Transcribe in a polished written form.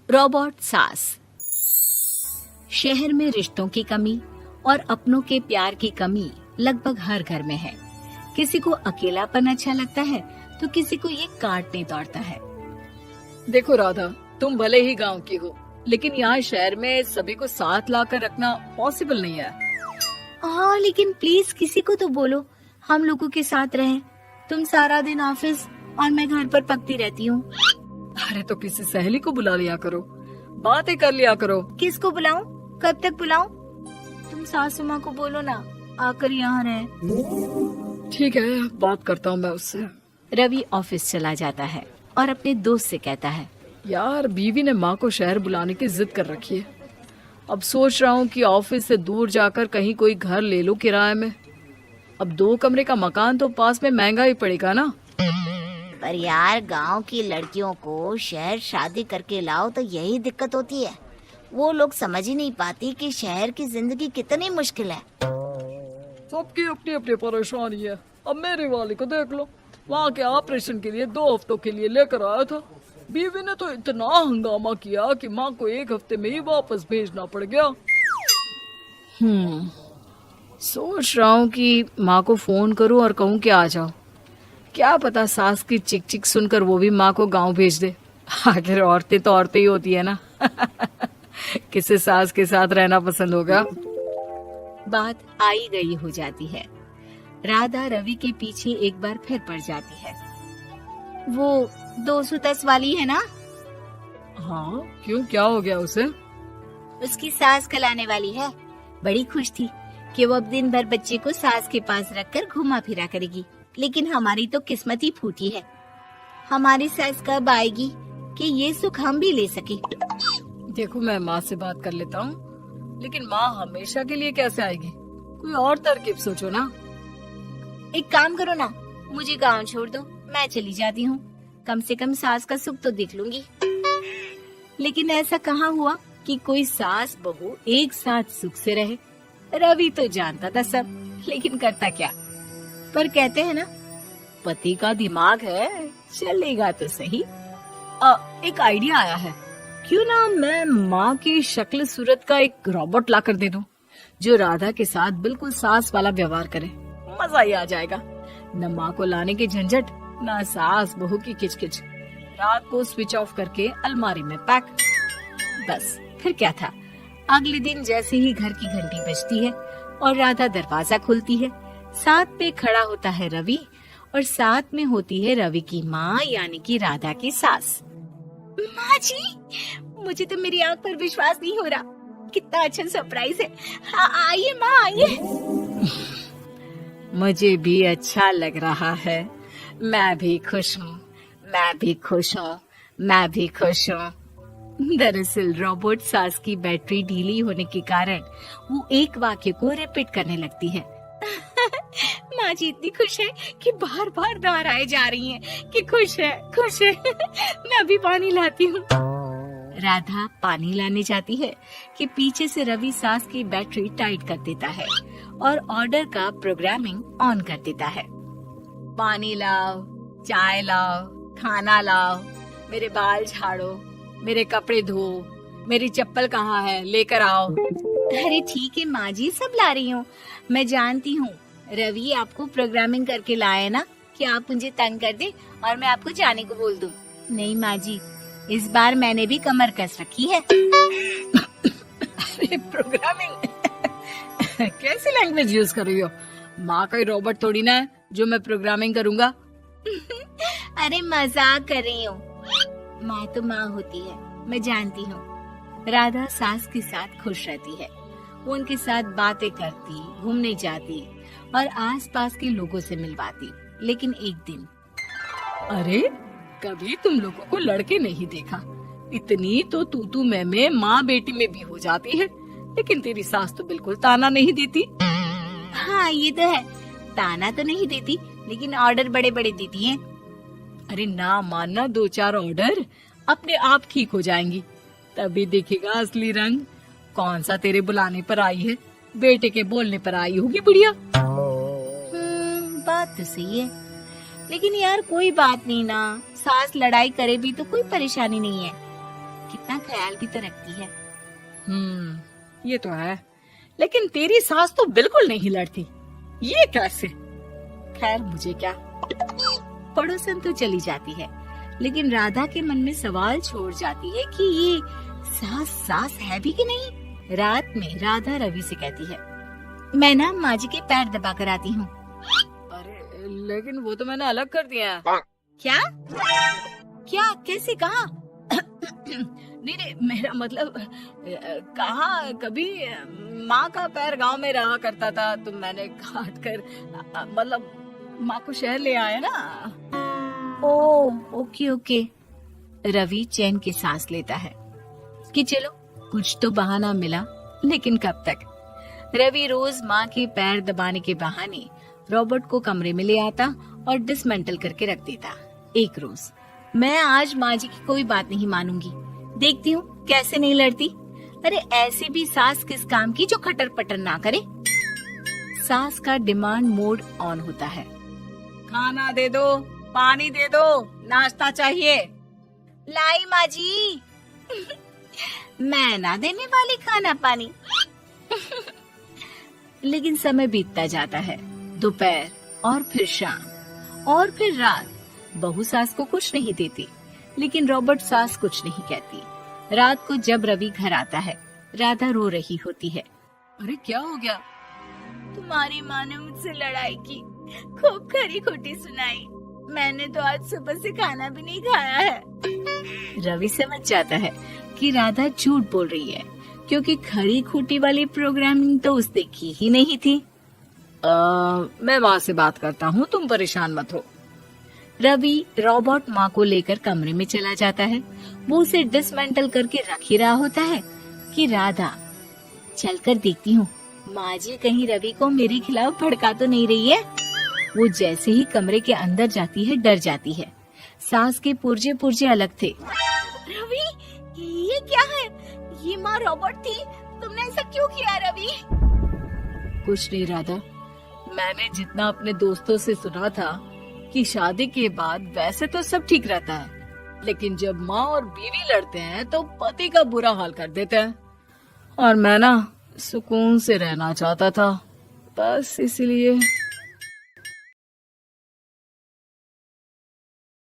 Robot सास। शहर में रिश्तों की कमी और अपनों के प्यार की कमी लगभग हर घर में है। किसी को अकेलापन अच्छा लगता है तो किसी को ये काटने दौड़ता है। देखो राधा, तुम भले ही गांव की हो, लेकिन यहाँ शहर में सभी को साथ लाकर रखना पॉसिबल नहीं है। हाँ, लेकिन प्लीज किसी को तो बोलो हम लोगों के साथ रहें। तुम सारा दिन ऑफिस और मैं घर पर पकती रहती हूँ। अरे तो किसी सहेली को बुला लिया करो, बातें कर लिया करो। किसको बुलाऊं? कब तक बुलाऊं? तुम सासू माँ को बोलो ना आकर यहाँ रहे। ठीक है, बात करता हूँ मैं उससे। रवि ऑफिस चला जाता है और अपने दोस्त से कहता है, यार बीवी ने माँ को शहर बुलाने की जिद कर रखी है। अब सोच रहा हूँ कि ऑफिस से दूर जाकर कहीं कोई घर ले लो किराए में। अब 2 कमरे का मकान तो पास में महंगा ही पड़ेगा ना। पर यार गांव की लड़कियों को शहर शादी करके लाओ तो यही दिक्कत होती है। वो लोग समझ ही नहीं पाती कि शहर की जिंदगी कितनी मुश्किल है। सबकी अपनी अपनी परेशानी है। अब मेरे वाले को देख लो, वहाँ के ऑपरेशन के लिए 2 हफ्तों के लिए लेकर आया था। बीवी ने तो इतना हंगामा किया कि माँ को 1 हफ्ते में ही वापस भेजना पड़ गया। सोच रहा हूँ कि माँ को फोन करूँ और कहूँ कि आ जाओ। क्या पता सास की चिक चिक सुनकर वो भी माँ को गांव भेज दे। आखिर औरतें तो औरतें ही होती है ना। किसे सास के साथ रहना पसंद होगा। बात आई गई हो जाती है। राधा रवि के पीछे एक बार फिर पड़ जाती है। वो 210 वाली है ना? हाँ, क्यों, क्या हो गया उसे? उसकी सास कल आने वाली है। बड़ी खुश थी कि वो अब दिन भर बच्चे को सास के पास रखकर घुमा फिरा करेगी। लेकिन हमारी तो किस्मत ही फूटी है। हमारी सास कब आएगी कि ये सुख हम भी ले सके। देखो, मैं माँ से बात कर लेता हूँ, लेकिन माँ हमेशा के लिए कैसे आएगी? कोई और तरकीब सोचो ना। एक काम करो ना, मुझे गांव छोड़ दो, मैं चली जाती हूँ। कम से कम सास का सुख तो देख लूंगी। लेकिन ऐसा कहाँ हुआ कि कोई सास बहू एक साथ सुख से रहे। रवि तो जानता था सब, लेकिन करता क्या। पर कहते हैं ना, पति का दिमाग है, चलेगा तो सही। एक आइडिया आया है। क्यों ना मैं माँ की शक्ल सूरत का एक रोबोट लाकर दे दूं, जो राधा के साथ बिल्कुल सास वाला व्यवहार करे। मजा ही आ जाएगा। न माँ को लाने की झंझट, न सास बहू की किचकिच। रात को स्विच ऑफ करके अलमारी में पैक। बस फिर क्या था। अगले दिन जैसे ही घर की घंटी बजती है और राधा दरवाजा खोलती है, साथ में खड़ा होता है रवि और साथ में होती है रवि की माँ यानी कि राधा की सास। माँ जी, मुझे तो मेरी आंख पर विश्वास नहीं हो रहा। कितना अच्छा सरप्राइज है। हाँ, आइए माँ, आइए। मुझे भी अच्छा लग रहा है। मैं भी खुश हूँ, मैं भी खुश हूँ, मैं भी खुश हूँ। दरअसल रोबोट सास की बैटरी ढीली होने के कारण वो एक वाक्य को रिपीट करने लगती है। माँ जी इतनी खुश है कि बार बार दोहराए जा रही हैं कि खुश है, खुश है। मैं अभी पानी लाती हूँ। राधा पानी लाने जाती है कि पीछे से रवि सास की बैटरी टाइट कर देता है और ऑर्डर का प्रोग्रामिंग ऑन कर देता है। पानी लाओ, चाय लाओ, खाना लाओ, मेरे बाल झाड़ो, मेरे कपड़े धो, मेरी चप्पल कहाँ है, लेकर आओ। अरे ठीक है माँ जी, सब ला रही हूँ। मैं जानती हूँ रवि आपको प्रोग्रामिंग करके लाए ना कि आप मुझे तंग कर दे और मैं आपको जाने को बोल दूँ। नहीं माँ जी, इस बार मैंने भी कमर कस रखी है। अरे प्रोग्रामिंग कैसी लैंग्वेज यूज कर रही हो? माँ का रोबोट थोड़ी ना है जो मैं प्रोग्रामिंग करूँगा। अरे मजाक कर रही हूँ। माँ तो माँ होती है, मैं जानती हूँ। राधा सास के साथ खुश रहती है। वो उनके साथ बातें करती, घूमने जाती और आसपास के लोगों से मिलवाती। लेकिन एक दिन, अरे कभी तुम लोगों को लड़के नहीं देखा। इतनी तो तू मैं माँ बेटी में भी हो जाती है, लेकिन तेरी सास तो बिल्कुल ताना नहीं देती। हाँ ये तो है, ताना तो नहीं देती लेकिन ऑर्डर बड़े बड़े देती है। अरे ना मानना, 2-4 ऑर्डर अपने आप ठीक हो जाएंगी, तभी दिखेगा असली रंग। कौन सा तेरे बुलाने पर आई है, बेटे के बोलने पर आई होगी बुढ़िया। बात तो सही है, लेकिन यार कोई बात नहीं ना, सास लड़ाई करे भी तो कोई परेशानी नहीं है। कितना ख्याल भी तो रखती है। ये तो है, लेकिन तेरी सास तो बिल्कुल नहीं लड़ती, ये कैसे? खैर मुझे क्या। पड़ोसन तो चली जाती है, लेकिन राधा के मन में सवाल छोड़ जाती है कि ये सास है भी कि नहीं। रात में राधा रवि से कहती है, मैं ना माँ जी के पैर दबा कर आती हूँ। अरे लेकिन वो तो मैंने अलग कर दिया है। क्या क्या कैसे कहा? नहीं, मेरा मतलब कहाँ कभी माँ का पैर गांव में रहा करता था, तो मैंने काट कर मतलब माँ को शहर ले आया ना। Okay okay. रवि चैन की सांस लेता है कि चलो कुछ तो बहाना मिला, लेकिन कब तक। रवि रोज माँ के पैर दबाने के बहाने रॉबर्ट को कमरे में ले आता और डिसमेंटल करके रख देता। एक रोज, मैं आज माँ जी की कोई बात नहीं मानूंगी, देखती हूँ कैसे नहीं लड़ती। अरे ऐसी भी सास किस काम की जो खटर पटर ना करे। सास का डिमांड मोड ऑन होता है। खाना दे दो, पानी दे दो, नाश्ता चाहिए। लाई माँ जी। मैं ना देने वाली खाना पानी। लेकिन समय बीतता जाता है, दोपहर और फिर शाम और फिर रात। बहू सास को कुछ नहीं देती, लेकिन रॉबर्ट सास कुछ नहीं कहती। रात को जब रवि घर आता है, राधा रो रही होती है। अरे क्या हो गया? तुम्हारी माँ ने मुझसे लड़ाई की, खूब खरी खोटी सुनाई। मैंने तो आज सुबह से खाना भी नहीं खाया है। रवि समझ जाता है कि राधा झूठ बोल रही है, क्योंकि खरी खोटी वाली प्रोग्रामिंग तो उसने की ही नहीं थी। मैं माँ से बात करता हूँ, तुम परेशान मत हो। रवि रॉबर्ट माँ को लेकर कमरे में चला जाता है। वो उसे डिसमेंटल करके रख ही रहा होता है कि राधा, चलकर देखती हूँ माँ जी कहीं रवि को मेरे खिलाफ भड़का तो नहीं रही है। वो जैसे ही कमरे के अंदर जाती है, डर जाती है। सास के पुर्जे पुर्जे अलग थे। रवि, ये क्या है? ये माँ रॉबर्ट थी, तुमने ऐसा क्यों किया रवि? कुछ नहीं राधा, मैंने जितना अपने दोस्तों से सुना था कि शादी के बाद वैसे तो सब ठीक रहता है, लेकिन जब माँ और बीवी लड़ते हैं तो पति का बुरा हाल कर देते हैं। और मैं ना सुकून से रहना चाहता था, बस इसलिए।